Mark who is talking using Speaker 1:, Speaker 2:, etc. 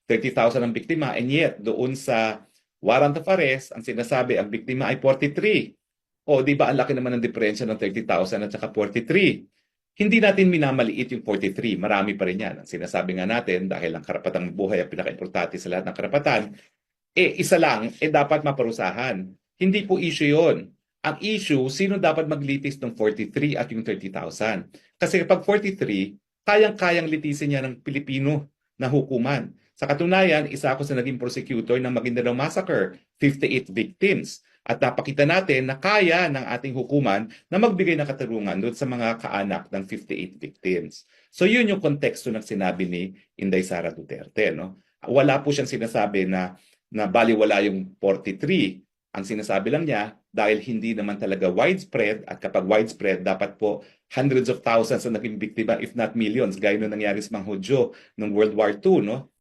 Speaker 1: 30,000 ang biktima, and yet doon sa warrant of arrest, ang sinasabi ang biktima ay 43. O di ba ang laki naman ng diferensya ng 30,000 at saka 43? Hindi natin minamaliit yung 43, marami pa rin yan. Ang sinasabi nga natin, dahil ang karapatang buhay ang pinaka-importante sa lahat ng karapatan, isa lang, dapat maparusahan. Hindi po issue yon. Ang issue, sino dapat maglitis ng 43 at yung 30,000? Kasi kapag 43, kayang-kayang litisin niya ng Pilipino na hukuman. Sa katunayan, isa ako sa naging prosecutor ng Maguindanao Massacre, 58 victims. At napakita natin na kaya ng ating hukuman na magbigay ng katarungan doon sa mga kaanak ng 58 victims. So yun yung konteksto ng sinabi ni Inday Sara Duterte. No? Wala po siyang sinasabi na baliwala yung 43. Ang sinasabi lang niya, dahil hindi naman talaga widespread, at kapag widespread, dapat po hundreds of thousands na naging biktima, if not millions, gaya nung nangyari sa mga Hudyo noong World War II, no?